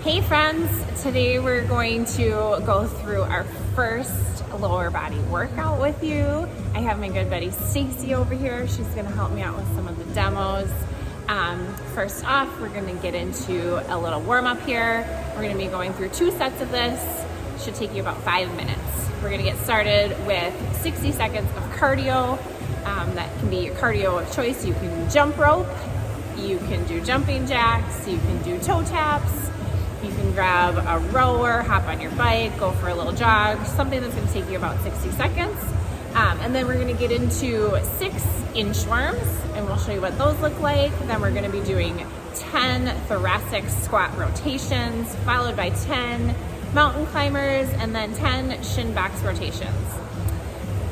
Hey friends, today we're going to go through our first lower body workout with you. I have my good buddy Stacy over here. She's gonna help me out with some of the demos. First off, we're gonna get into a little warm up here. We're gonna be going through 2 sets of this. Should take you about 5 minutes. We're gonna get started with 60 seconds of cardio. That can be your cardio of choice. You can jump rope, you can do jumping jacks, you can do toe taps, you can grab a rower, hop on your bike, go for a little jog, something that's gonna take you about 60 seconds. And then we're gonna get into 6 inchworms, and we'll show you what those look like. Then we're gonna be doing 10 thoracic squat rotations, followed by 10 mountain climbers, and then 10 shin box rotations.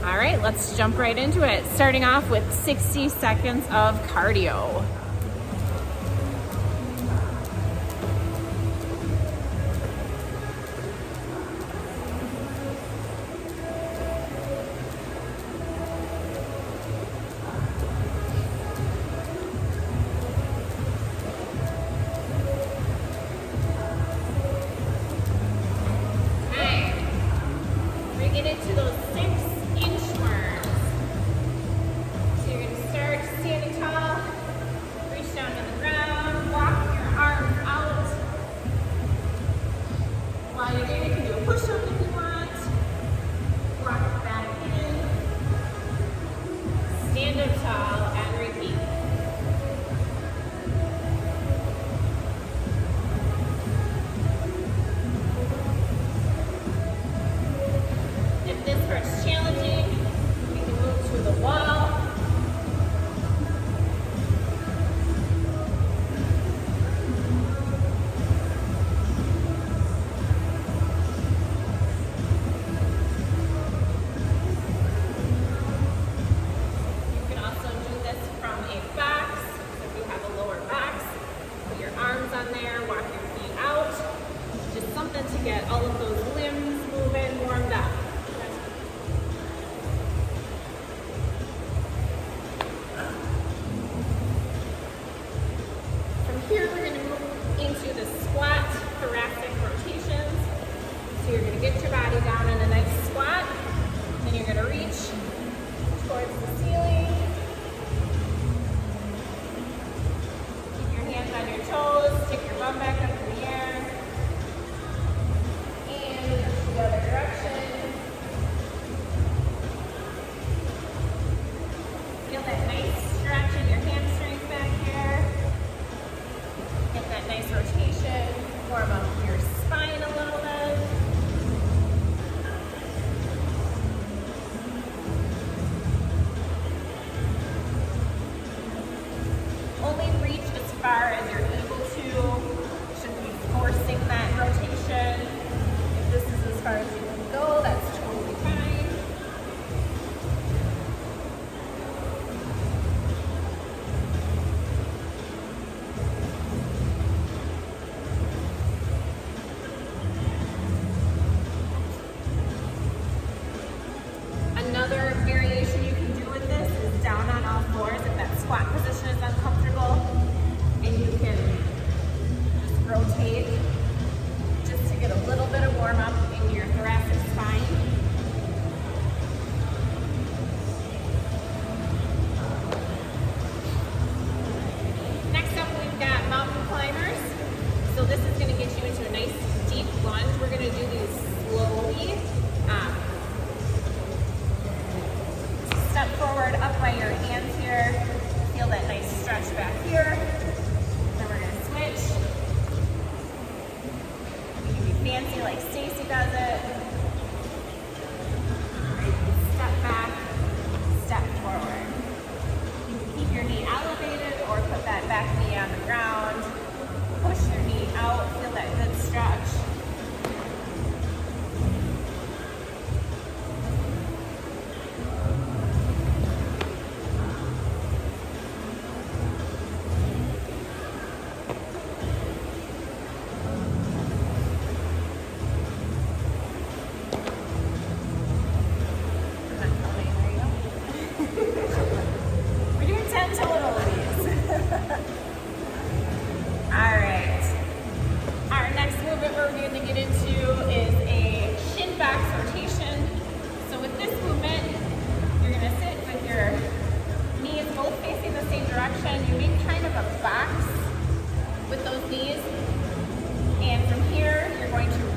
All right, let's jump right into it. Starting off with 60 seconds of cardio. Get into those 6 inchworms. So you're going to start standing tall, reach down to the ground, walk your arms out. While you're doing it, you can do a push-up if you want. Rock it back in. Stand up tall and repeat. If this part's challenging, we can move to the wall. You can also do this from a box. If you have a lower box, put your arms on there, walk your feet out. Just something to get all of those limbs moving, warmed up. Here we're going to move into the squat thoracic rotations. So you're going to get your body down in a nice squat, and you're going to reach towards the ceiling. Keep your hands on your toes, stick your bum back up in the air, and the other direction. Feel that nice stretch in your hamstrings back here. Get that nice rotation, warm up your spine a little bit.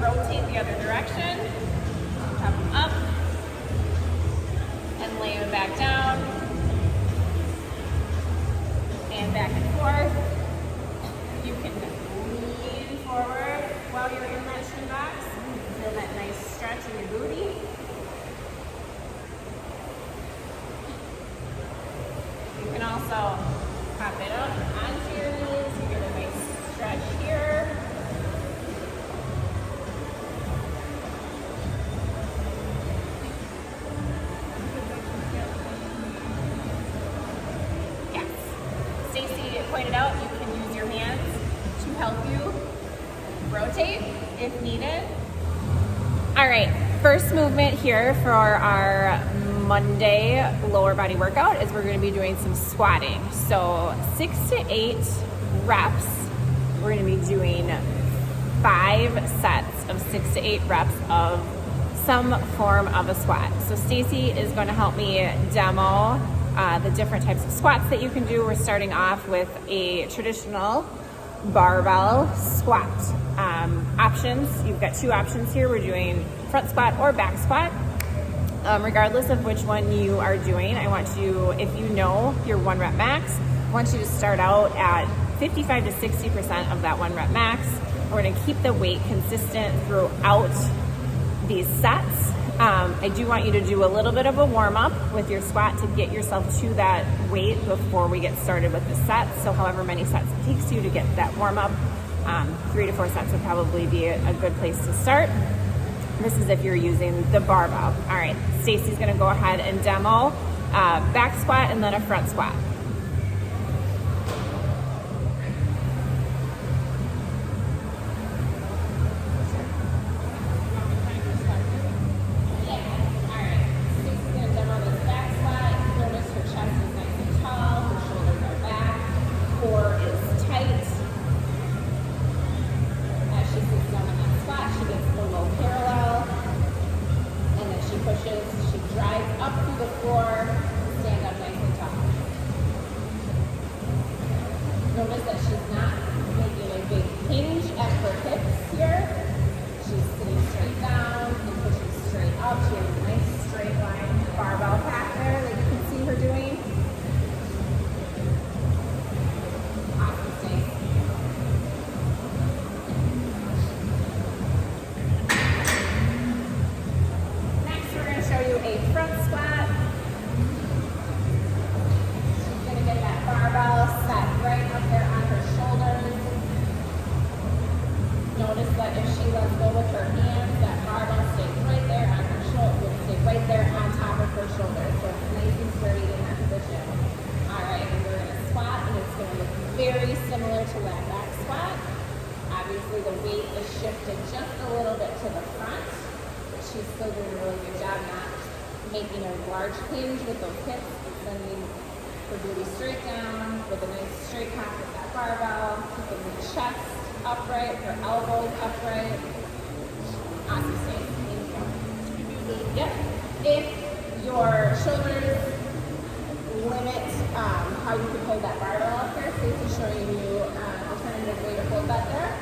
rotate the other direction, pop them up, and lay them back down, and back and forth. You can lean forward while you're in that shin box. Feel that nice stretch in your booty. You can also pop it up onto your knees. You get a nice stretch here. Yes. Stacy pointed out you can use your hands to help you rotate if needed. All right, first movement here for our Monday lower body workout is we're going to be doing some squatting. So 6 to 8 reps. We're going to be doing 5 sets of 6 to 8 reps of some form of a squat. So Stacy is going to help me demo the different types of squats that you can do. We're starting off with a traditional barbell squat. Options, you've got 2 options here. We're doing front squat or back squat. Regardless of which one you are doing, I want you, if you know your 1 rep max, I want you to start out at 55 to 60% of that 1 rep max. We're gonna keep the weight consistent throughout these sets. I do want you to do a little bit of a warm up with your squat to get yourself to that weight before we get started with the sets. So however many sets it takes you to get that warm up, 3 to 4 sets would probably be a good place to start. This is if you're using the barbell. All right, Stacy's gonna go ahead and demo back squat and then a front squat. Notice that she's not making a big hinge at her hips here. She's sitting straight down and pushing straight up. She has a nice straight line barbell pack there that you can see her doing. Awesome, Stace. Next, we're going to show you a front squat. She's going to get that barbell set right up there on her shoulders. Notice that if she lets go with her hands, that barbell stays right there on her shoulder, will stay right there on top of her shoulders. So it's nice and sturdy in that position. All right, and we're going to squat, and it's going to look very similar to that back squat. Obviously, the weight is shifted just a little bit to the front, but she's still doing a really good job not making a large hinge with those hips and sending her booty straight down with a nice straight pop with that barbell, keeping the chest upright, her elbows upright. Awesome, Stace. Yep. If your shoulders limit how you can hold that barbell up there, Stacy's showing you an alternative way to hold that there.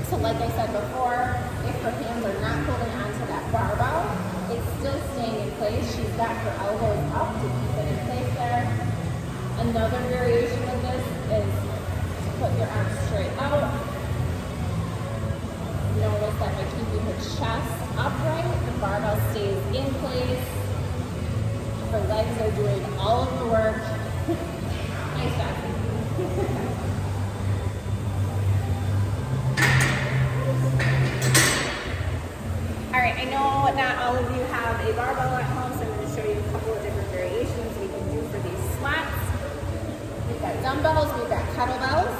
So like I said before, if her hands are not holding onto that barbell, it's still staying in place. She's got her elbows up to keep it in place there. Another variation of this is to put your arms straight out. Notice that by keeping her chest upright, the barbell stays in place. Her legs are doing all of the work. Nice job. All right, I know not all of you have a barbell at home, so I'm going to show you a couple of different variations we can do for these squats. We've got dumbbells, we've got kettlebells.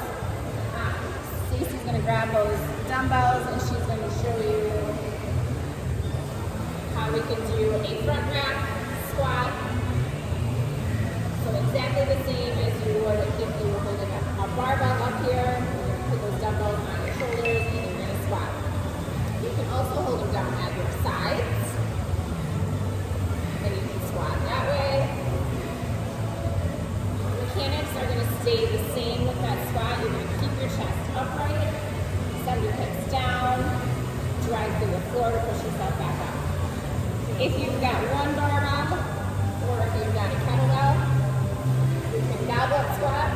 Stacy's going to grab those dumbbells and she's going to show you how we can do a front rack squat. So exactly the same as you would if you were holding a barbell up here. Put those dumbbells on your shoulders and you're going to squat. You can also hold them down at your sides. And you can squat that way. Mechanics are going to stay the same with that squat. You're going to keep your chest upright, send your hips down, stride through the floor to push yourself back up. If you've got one barbell, or if you've got a kettlebell, you can goblet squat,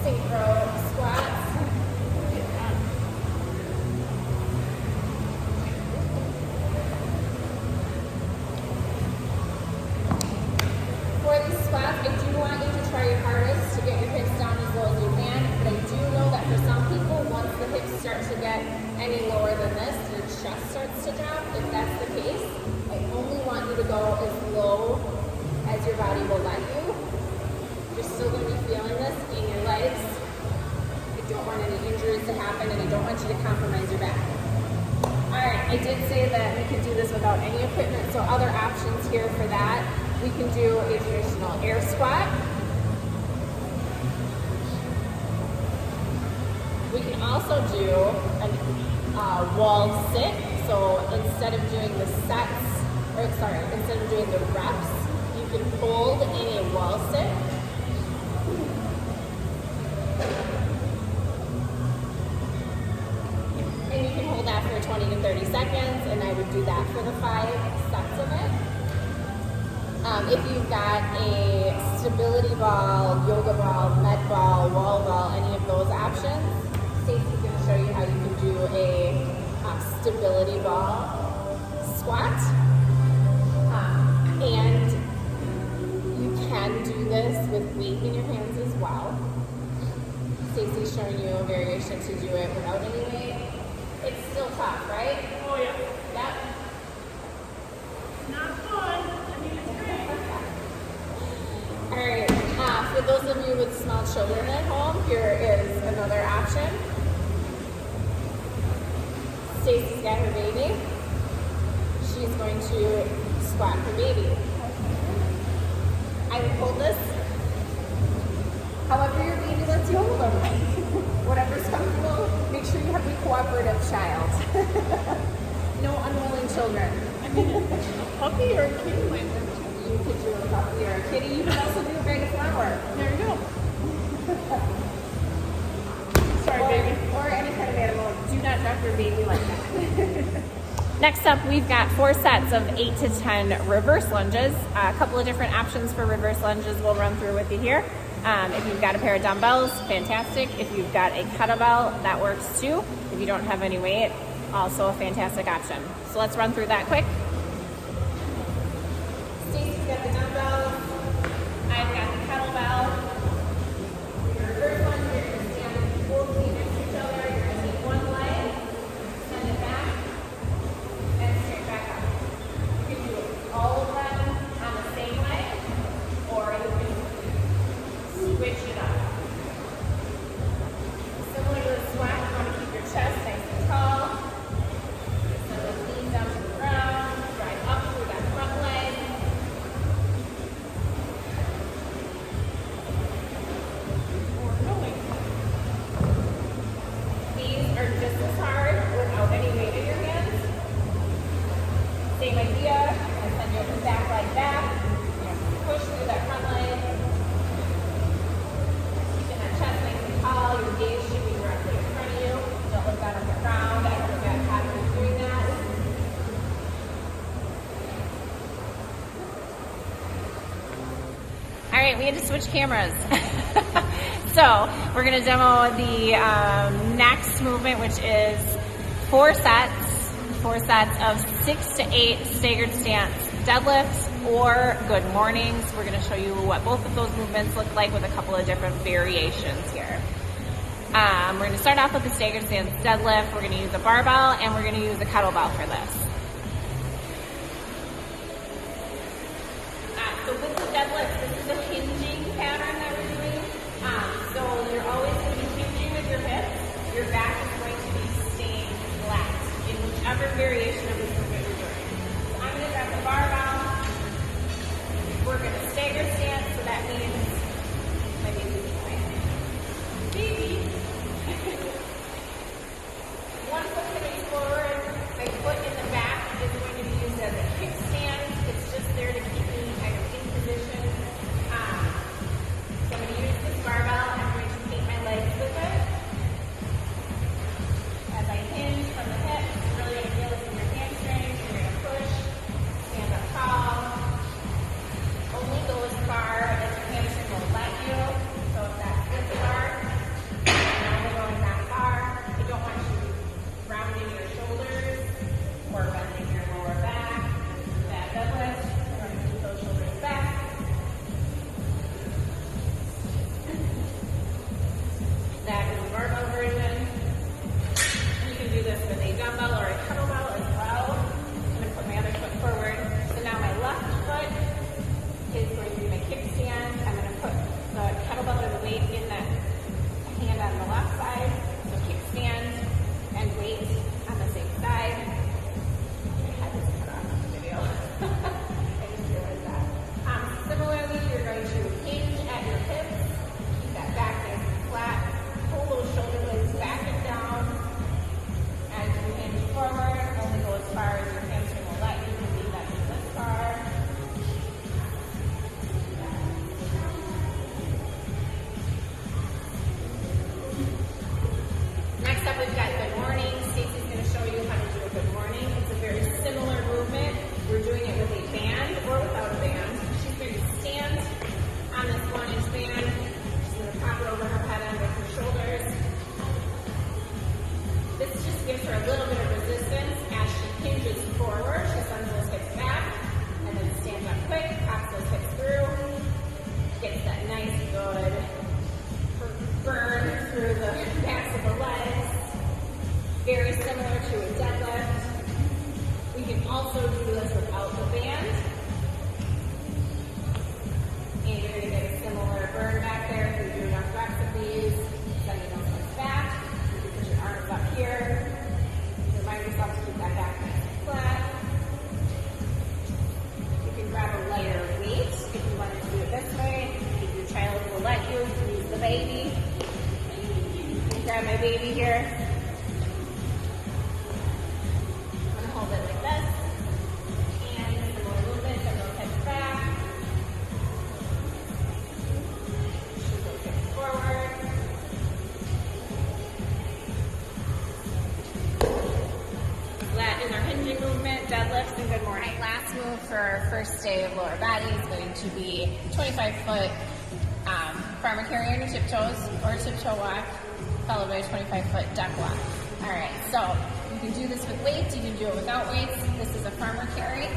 synchro squats. For these squats, I do want you to try your hardest to get your hips down as low as you can, but I do know that for some people, once the hips start to get any lower than this, your chest starts to drop. If that's the case, I only want you to go as low as your body will let you. You're still going to be feeling this in your legs. I don't want any injuries to happen, and I don't want you to compromise your back. Alright, I did say that we could do this without any equipment, so other options here for that. We can do a traditional air squat. We can also do a wall sit. So instead of doing the sets, instead of doing the reps, you can hold in a wall sit. And you can hold that for 20 to 30 seconds, and I would do that for the 5 sets of it. If you've got a stability ball, yoga ball, med ball, wall ball, any of those options, Stacey's going to show you how you can do a stability ball squat. And you can do this with weight in your hands as well. Stacey's showing you a variation to do it without any weight. It's still tough, right? Oh yeah. Yep. Not fun. I mean, it's great. All right, for those of you with small children at home, here is another option. Stacey's got her baby. She's going to squat her baby. I would hold this however your baby lets you hold them. Whatever's comfortable. Make sure you have a cooperative child. No unwilling children. I mean, a puppy or a kitty might work too. You could do a puppy or a kitty. You can also do a bag of flour. There you go. Sorry, baby. Or any kind of animal. Do not drop your baby like that. Next up, we've got 4 sets of 8 to 10 reverse lunges. A couple of different options for reverse lunges we'll run through with you here. If you've got a pair of dumbbells, fantastic. If you've got a kettlebell, that works too. If you don't have any weight, also a fantastic option. So let's run through that quick. Stacey's got the dumbbell. I've got the kettlebell. Your reverse lunge, you're going to stand both feet next to each other. You're going to take one leg, send it back, and straight back up. You can do all of them on the same leg, or you can switch it up. Similar to the squat, you want to keep your chest nice and tall. Send those knees down to the ground. Drive up through that front leg. These are just as hard without any weight in your hands. Same idea. And send your back like that. Push through that front leg. Keeping that chest nice and tall. Your gaze should be directly in front of you. Don't look down at the ground. I don't get happy doing that. All right, we had to switch cameras. So we're going to demo the next movement, which is 4 sets of 6 to 8 staggered stance deadlifts or good mornings. We're going to show you what both of those movements look like with a couple of different variations here. We're going to start off with the staggered stance deadlift. We're going to use a barbell and we're going to use a kettlebell for this. So with the deadlift, this is a hinging pattern that we're doing. So you're always going to be hinging with your hips. Your back is going to be staying flat in whichever variation of this movement you're doing. So I'm going to grab the barbell. We're going to stagger stance, so that means my baby's baby. One foot coming forward, my foot in the back is going to be used as a kickstand. It's just there to keep me kind of in position baby. Grab my baby here. I'm gonna hold it like this. And just go a little bit, then we'll catch back. Rotate forward. That is our hinging movement, deadlifts, and good morning. Last move for our first day of lower body is going to be 25-foot farmer carry on your tiptoes or tiptoe walk, followed by a 25-foot duck walk. All right, so you can do this with weights, you can do it without weights. This is a farmer carry.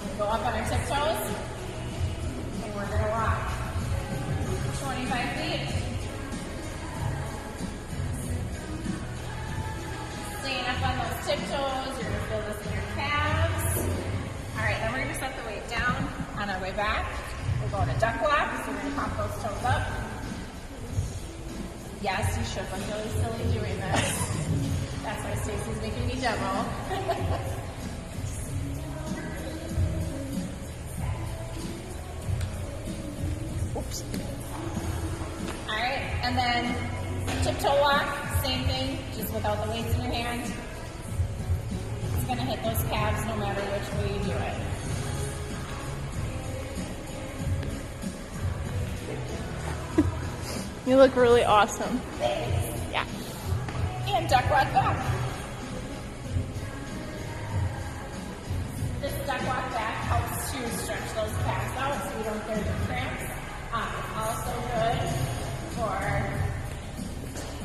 We'll go up on our tiptoes, and we're gonna walk 25 feet. Staying up on those tiptoes, you're gonna feel this in your calves. All right, then we're gonna set the weight down on our way back. We'll go to duck walk, so we're gonna pop those toes up. Yes, you should look really silly doing this. That's why Stacy's making me demo. Oops. All right, and then tiptoe walk, same thing, just without the weights in your hand. It's gonna hit those calves no matter which way you do it. You look really awesome. Yeah. And duck walk back. This duck walk back helps to stretch those calves out so you don't get the cramps. It's also good for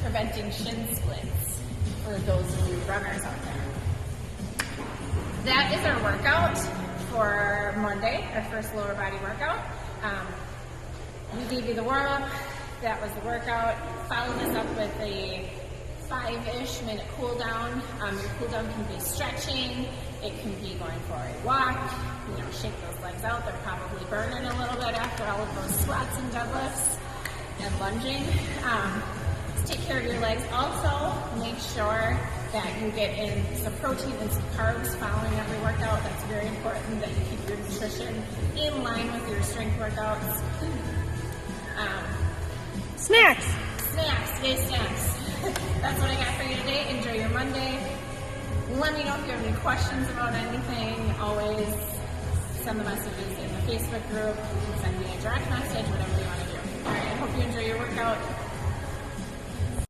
preventing shin splints for those of you runners out there. That is our workout for Monday, our first lower body workout. We gave you the warm-up. That was the workout. Follow this up with a 5-ish minute cool down. Your cool down can be stretching. It can be going for a walk. Shake those legs out. They're probably burning a little bit after all of those squats and deadlifts and lunging. Take care of your legs. Also, make sure that you get in some protein and some carbs following every workout. That's very important that you keep your nutrition in line with your strength workouts. Snacks. Yay snacks. That's what I got for you today. Enjoy your Monday. Let me know if you have any questions about anything. Always send the messages in the Facebook group. You can send me a direct message, whatever you want to do. All right, I hope you enjoy your workout.